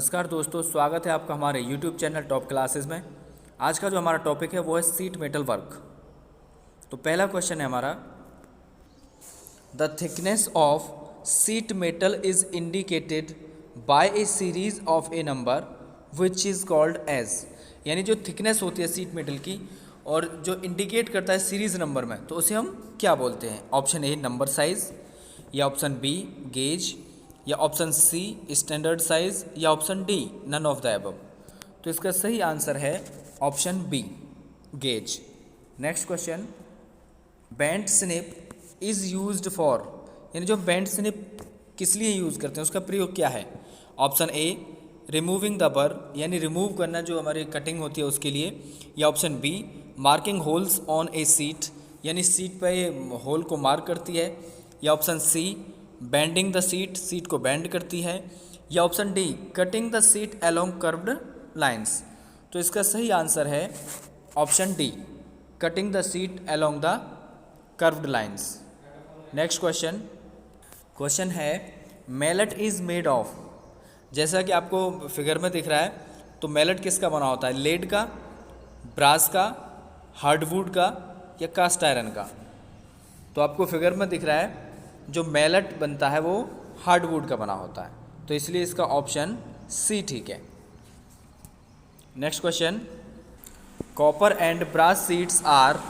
नमस्कार दोस्तों, स्वागत है आपका हमारे YouTube चैनल टॉप क्लासेस में। आज का जो हमारा टॉपिक है वो है सीट मेटल वर्क। तो पहला क्वेश्चन है हमारा, the thickness of sheet metal is indicated by a series of a number which is called gauge. यानी जो थिकनेस होती है सीट मेटल की और जो इंडिकेट करता है सीरीज नंबर में, तो उसे हम क्या बोलते हैं? ऑप्शन ए नंबर साइज, या ऑप्शन बी गेज, या ऑप्शन सी स्टैंडर्ड साइज, या option D none of the above. तो इसका सही आंसर है option B gauge. Next question, bent snip is used for. यानी जो बेंट स्निप किस लिए यूज़ करते हैं, उसका प्रयोग क्या है? ऑप्शन ए रिमूविंग द बर, यानी रिमूव करना जो हमारी कटिंग होती है उसके लिए, या option B marking holes on a sheet, यानी सीट पर ये होल को मार्क करती है, या option C bending the sheet, sheet को बेंड करती है, या option D cutting the sheet along curved lines. तो इसका सही आंसर है option D cutting the sheet along the curved lines. Next question है मैलेट इज़ मेड ऑफ। जैसा कि आपको फिगर में दिख रहा है, तो मैलेट किसका बना होता है? लेड का, ब्रास का, हार्डवुड का, या कास्ट आयरन का? तो आपको फिगर में दिख रहा है जो मैलेट बनता है वो हार्डवुड का बना होता है, तो इसलिए इसका ऑप्शन सी ठीक है। Next question, copper and brass sheets are.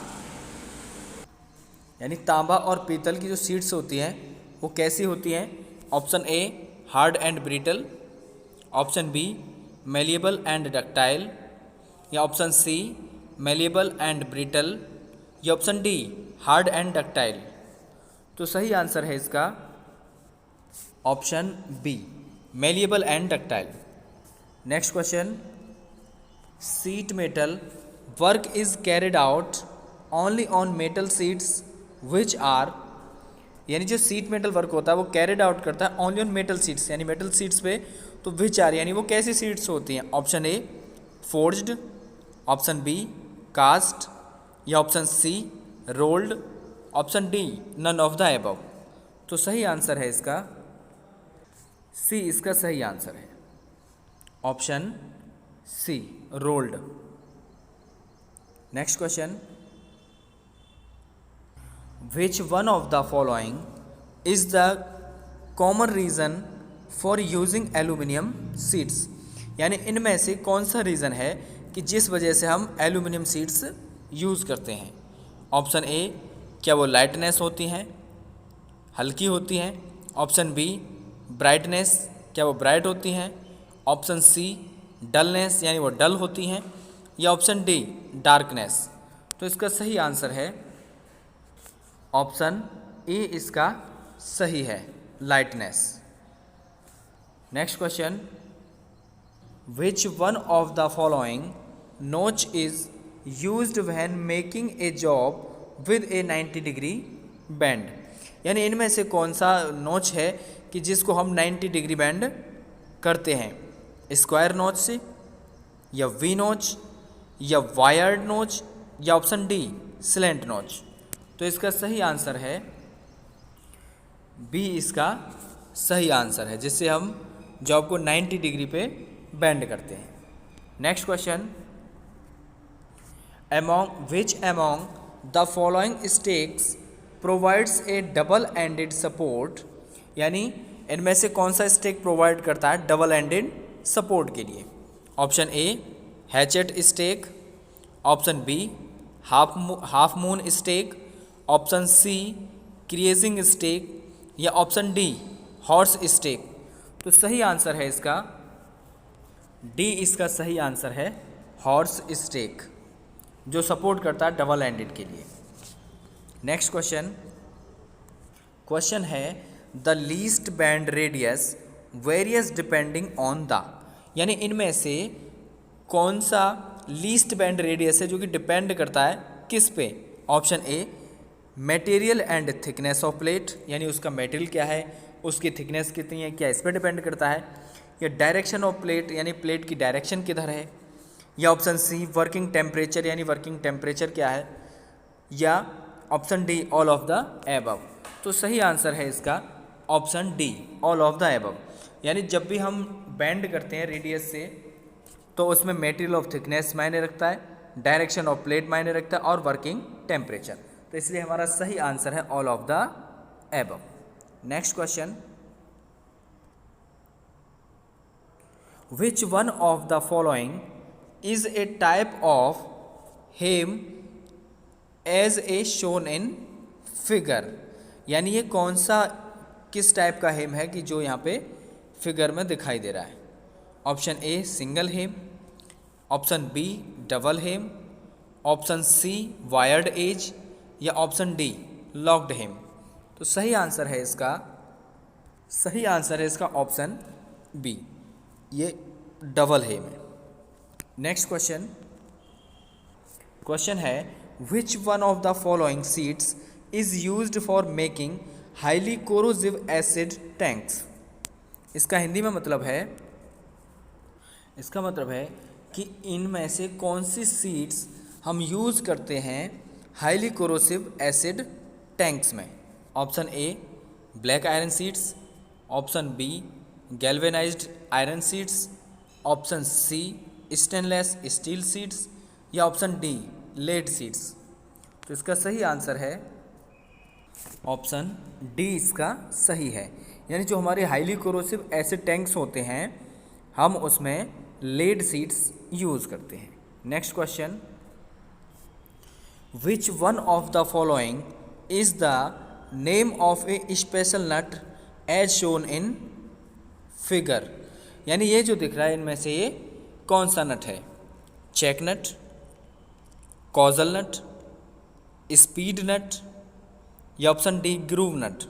यानी तांबा और पीतल की जो सीड्स होती हैं वो कैसी होती हैं? Option A hard and brittle, option B malleable and ductile, या option C malleable and brittle, या option D hard and ductile. तो सही आंसर है इसका option B malleable and ductile. Next question, sheet metal work is carried out only on metal sheets which are. यानी जो seat metal work होता है वो कैरिड आउट करता है ओनली ऑन मेटल सीट्स, यानी मेटल सीट्स पे। तो विच आर यानी वो कैसी सीट्स होती हैं? Option A forged, option B cast, या option C rolled, option D none of the above. तो सही आंसर है इसका सी, इसका सही आंसर है option C rolled. Next question, which one of the following is the common reason for using aluminium sheets. यानी इनमें से कौन सा रीज़न है कि जिस वजह से हम एल्यूमिनियम सीट्स यूज़ करते हैं? ऑप्शन ए क्या वो लाइटनेस होती हैं, हल्की होती हैं, ऑप्शन बी ब्राइटनेस, क्या वो ब्राइट होती हैं, ऑप्शन सी डलनेस यानी वो डल होती हैं, या ऑप्शन डी डार्कनेस। तो इसका सही आंसर है ऑप्शन ए, इसका सही है lightness. Next question, which one of the following notch is used when making a job with a 90 degree bend. यानी इनमें से कौन सा नोच है कि जिसको हम 90 डिग्री बैंड करते हैं? स्क्वायर नोच से, या वी नोच, या वायर्ड नोच, या ऑप्शन डी स्लैंट नोच। तो इसका सही आंसर है बी, इसका सही आंसर है, जिससे हम जॉब को 90 डिग्री पे बैंड करते हैं। Next question, among the following stakes provides A double ended support. यानी इनमें से कौन सा स्टेक प्रोवाइड करता है डबल एंडेड सपोर्ट के लिए? Option A hatchet stake, option B half moon stake, option C creasing stake, या ऑप्शन डी हॉर्स स्टेक। तो सही आंसर है इसका डी, इसका सही आंसर है हॉर्स स्टेक, जो सपोर्ट करता है डबल एंडेड के लिए। नेक्स्ट क्वेश्चन है the least band radius various depending on the. यानी इनमें से कौन सा लीस्ट बैंड रेडियस है जो कि डिपेंड करता है किस पे? Option a material and thickness of plate, यानी उसका मटेरियल क्या है, उसकी थिकनेस कितनी है, क्या इस पर डिपेंड करता है, या डायरेक्शन ऑफ प्लेट, यानी प्लेट की डायरेक्शन किधर है, या ऑप्शन सी वर्किंग टेम्परेचर, यानी वर्किंग टेम्परेचर क्या है, या option D all of the above. तो सही आंसर है इसका option D all of the above. यानी जब भी हम बेंड करते हैं रेडियस से तो उसमें मटेरियल ऑफ थिकनेस मायने रखता है, डायरेक्शन ऑफ प्लेट मायने रखता है और वर्किंग टेम्परेचर। तो इसलिए हमारा सही आंसर है all of the above. Next question, which one of the following is a type of hem as a shown in figure. यानी ये कौन सा किस टाइप का हेम है कि जो यहाँ पे फिगर में दिखाई दे रहा है। Option A single hem, option B double hem, option C wired edge या ऑप्शन डी लॉक्ड हेम। तो सही आंसर है इसका ऑप्शन बी, ये डबल हेम है। नेक्स्ट क्वेश्चन है which one of the following sheets is used for making highly corrosive acid tanks. इसका हिंदी में मतलब है कि इनमें से कौन सी सीड्स हम यूज़ करते हैं हाईली कोरोसिव एसिड टैंक्स में। Option A black iron sheets, option B galvanised iron sheets, option C stainless steel sheets या ऑप्शन डी लेड सीड्स। तो इसका सही आंसर है ऑप्शन डी, इसका सही है। यानी जो हमारे हाईली कोरोसिव एसिड टैंक्स होते हैं हम उसमें लेड सीड्स यूज़ करते हैं। Next question, which one of the following is the name of a special nut as shown in figure. यानी ये जो दिख रहा है इनमें से ये कौन सा नट है। चेक नट, कॉजल नट, स्पीड नट या ऑप्शन डी ग्रूव नट।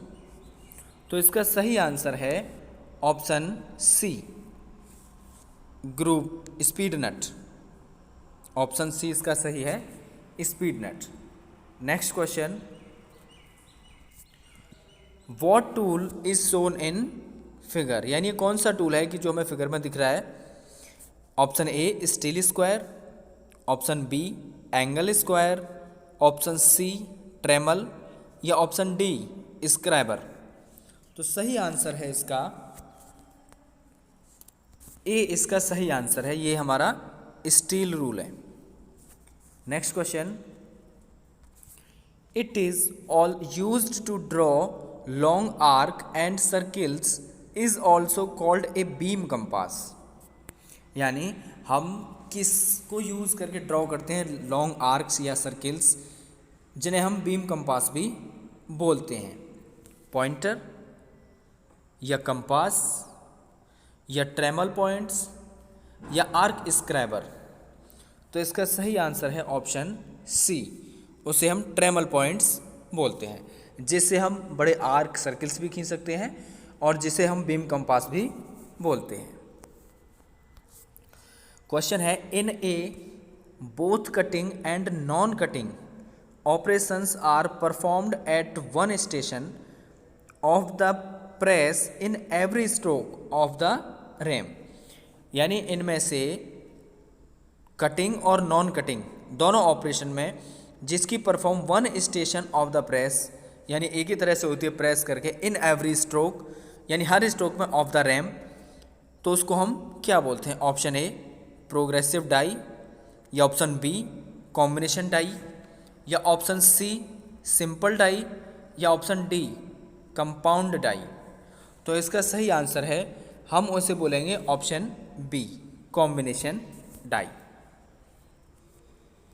तो इसका सही आंसर है option C groove speed nut. Option C इसका सही है speed nut. Next question, what tool is shown in figure. यानी ये कौन सा टूल है कि जो हमें फिगर में दिख रहा है। Option A steel square, option B angle square, option C trammel या ऑप्शन डी स्क्राइबर। तो सही आंसर है इसका ए, इसका सही आंसर है, ये हमारा स्टील रूल है। Next question, it is all used to draw long arc and circles is also called a beam compass. यानी हम किसको यूज़ करके ड्रॉ करते हैं लॉन्ग आर्क्स या सर्किल्स, जिन्हें हम बीम कंपास भी बोलते हैं। पॉइंटर या कंपास या ट्रेमल पॉइंट्स या आर्क स्क्राइबर। तो इसका सही आंसर है ऑप्शन सी, उसे हम ट्रेमल पॉइंट्स बोलते हैं, जिससे हम बड़े आर्क सर्किल्स भी खींच सकते हैं और जिसे हम बीम कंपास भी बोलते हैं। क्वेश्चन है, in a both cutting and non cutting operations are performed at one station of the press in every stroke of the ram. यानी इनमें से कटिंग और नॉन कटिंग दोनों ऑपरेशन में जिसकी perform one station of the press, यानी एक ही तरह से होती है प्रेस करके, इन एवरी स्ट्रोक यानी हर स्ट्रोक में ऑफ द रैम, तो उसको हम क्या बोलते हैं। ऑप्शन ए प्रोग्रेसिव डाई या ऑप्शन बी कॉम्बिनेशन डाई या ऑप्शन सी सिंपल डाई या ऑप्शन डी कंपाउंड डाई। तो इसका सही आंसर है, हम उसे बोलेंगे ऑप्शन बी कॉम्बिनेशन डाई।